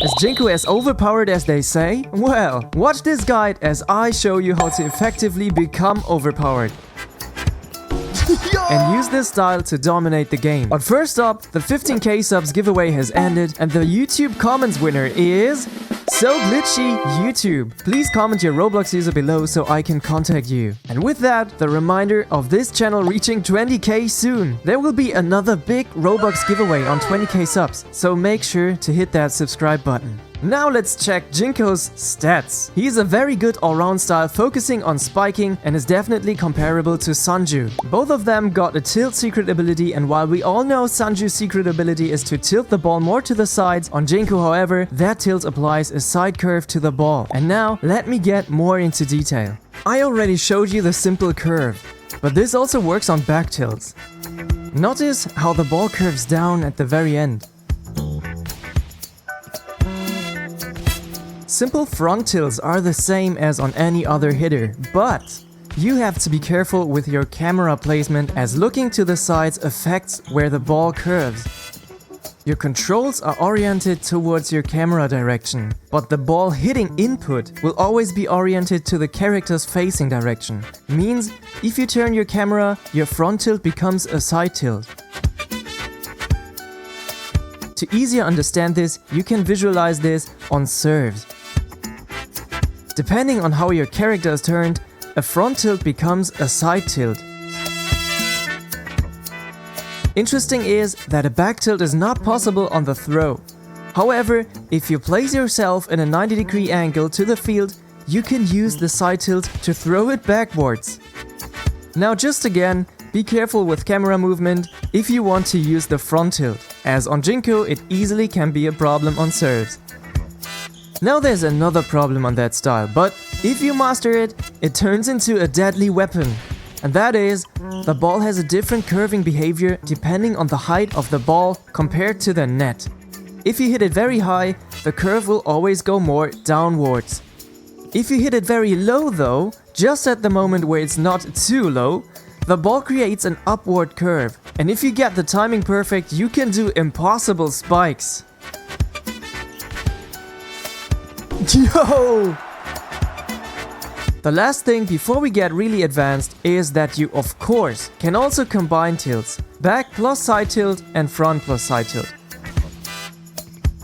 Is Jinko as overpowered as they say? Well, watch this guide as I show you how to effectively become overpowered. And use this style to dominate the game. But first up, the 15k subs giveaway has ended and the YouTube comments winner is... So Glitchy YouTube. Please comment your Roblox user below so I can contact you. And with that, the reminder of this channel reaching 20k soon. There will be another big Roblox giveaway on 20k subs, so make sure to hit that subscribe button. Now let's check Jinko's stats. He's a very good all-round style focusing on spiking and is definitely comparable to SANJU. Both of them got a tilt secret ability, and while we all know SANJU's secret ability is to tilt the ball more to the sides, on Jinko however, that tilt applies a side curve to the ball. And now let me get more into detail. I already showed you the simple curve, but this also works on back tilts. Notice how the ball curves down at the very end. Simple front tilts are the same as on any other hitter, but you have to be careful with your camera placement as looking to the sides affects where the ball curves. Your controls are oriented towards your camera direction, but the ball hitting input will always be oriented to the character's facing direction. Means, if you turn your camera, your front tilt becomes a side tilt. To easier understand this, you can visualize this on serves. Depending on how your character is turned, a front tilt becomes a side tilt. Interesting is that a back tilt is not possible on the throw. However, if you place yourself in a 90-degree angle to the field, you can use the side tilt to throw it backwards. Now just again, be careful with camera movement if you want to use the front tilt, as on Jinko it easily can be a problem on serves. Now there's another problem on that style, but if you master it, it turns into a deadly weapon. And that is, the ball has a different curving behavior depending on the height of the ball compared to the net. If you hit it very high, the curve will always go more downwards. If you hit it very low though, just at the moment where it's not too low, the ball creates an upward curve. And if you get the timing perfect, you can do impossible spikes. Yo! The last thing before we get really advanced is that you of course can also combine tilts, back plus side tilt and front plus side tilt.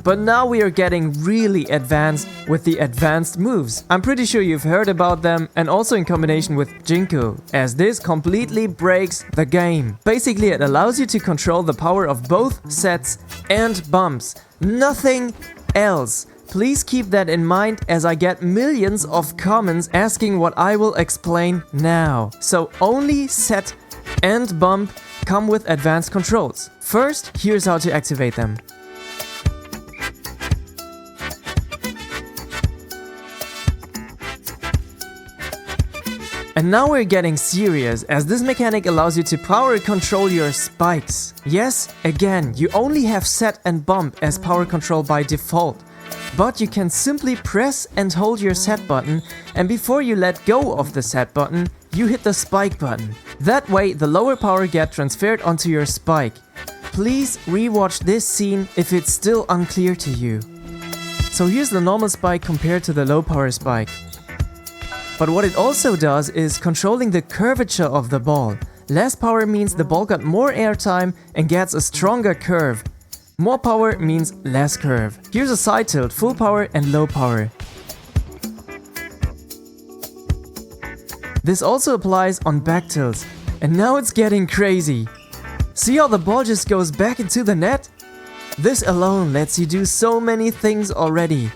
But now we are getting really advanced with the advanced moves. I'm pretty sure you've heard about them, and also in combination with Jinko, as this completely breaks the game. Basically it allows you to control the power of both sets and bumps. Nothing else. Please keep that in mind as I get millions of comments asking what I will explain now. So only set and bump come with advanced controls. First, here's how to activate them. And now we're getting serious, as this mechanic allows you to power control your spikes. Yes, again, you only have set and bump as power control by default. But you can simply press and hold your set button, and before you let go of the set button, you hit the spike button. That way the lower power gets transferred onto your spike. Please rewatch this scene if it's still unclear to you. So here's the normal spike compared to the low power spike. But what it also does is controlling the curvature of the ball. Less power means the ball got more airtime and gets a stronger curve. More power means less curve. Here's a side tilt, full power and low power. This also applies on back tilts. And now it's getting crazy. See how the ball just goes back into the net? This alone lets you do so many things already.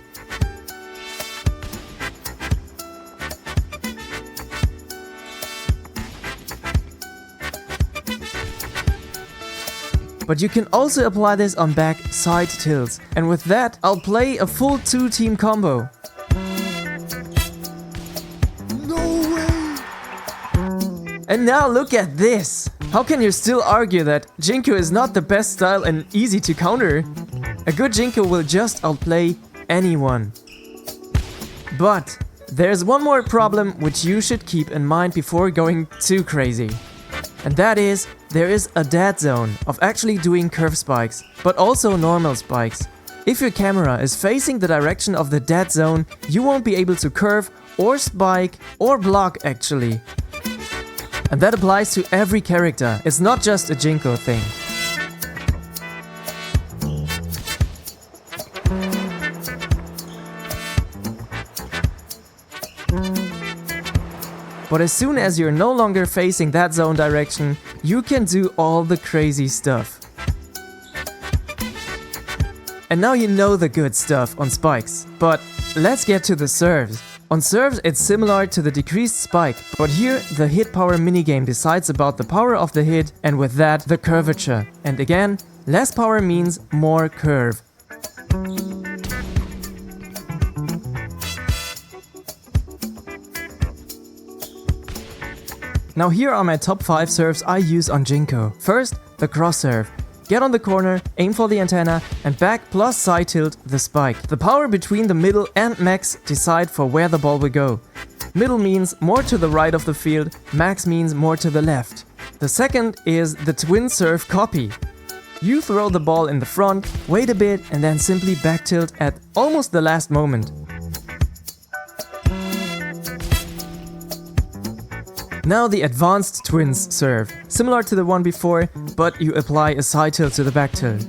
But you can also apply this on back side tilts. And with that, I'll play a full 2-team combo. No way! And now look at this! How can you still argue that Jinko is not the best style and easy to counter? A good Jinko will just outplay anyone. But there's one more problem which you should keep in mind before going too crazy. And that is, there is a dead zone of actually doing curve spikes, but also normal spikes. If your camera is facing the direction of the dead zone, you won't be able to curve or spike or block actually. And that applies to every character, it's not just a Jinko thing. But as soon as you're no longer facing that zone direction, you can do all the crazy stuff. And now you know the good stuff on spikes. But let's get to the serves. On serves it's similar to the decreased spike, but here the hit power minigame decides about the power of the hit and with that the curvature. And again, less power means more curve. Now here are my top 5 serves I use on Jinko. First, the cross serve. Get on the corner, aim for the antenna, and back plus side tilt the spike. The power between the middle and max decide for where the ball will go. Middle means more to the right of the field, max means more to the left. The second is the twin serve copy. You throw the ball in the front, wait a bit, and then simply back tilt at almost the last moment. Now the advanced twins serve, similar to the one before, but you apply a side tilt to the back tilt.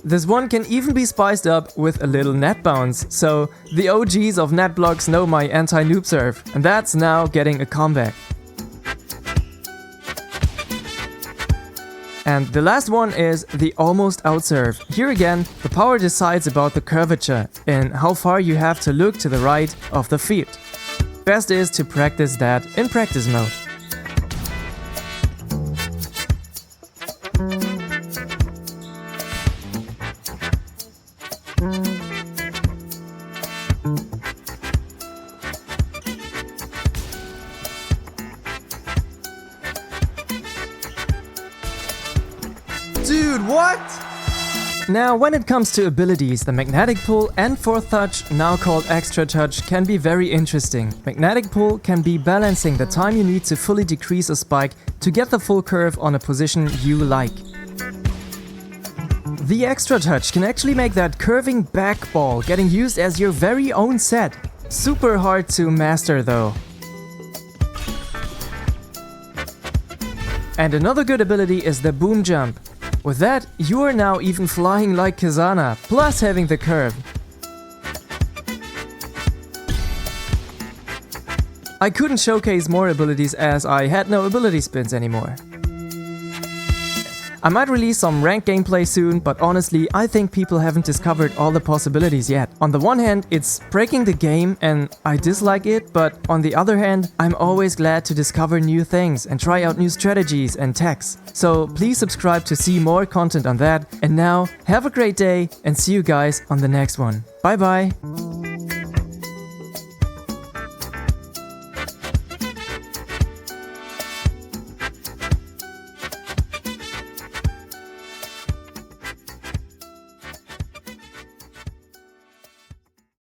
This one can even be spiced up with a little net bounce, so the OGs of net blocks know my anti-noob serve, and that's now getting a comeback. And the last one is the almost out serve. Here again, the power decides about the curvature and how far you have to look to the right of the field. Best is to practice that in practice mode. Dude, what? Now, when it comes to abilities, the magnetic pull and fourth touch, now called extra touch, can be very interesting. Magnetic pull can be balancing the time you need to fully decrease a spike to get the full curve on a position you like. The extra touch can actually make that curving back ball getting used as your very own set. Super hard to master though. And another good ability is the boom jump. With that, you are now even flying like Kazana, plus having the curve. I couldn't showcase more abilities as I had no ability spins anymore. I might release some ranked gameplay soon, but honestly, I think people haven't discovered all the possibilities yet. On the one hand, it's breaking the game and I dislike it, but on the other hand, I'm always glad to discover new things and try out new strategies and techs. So please subscribe to see more content on that. And now, have a great day and see you guys on the next one. Bye bye!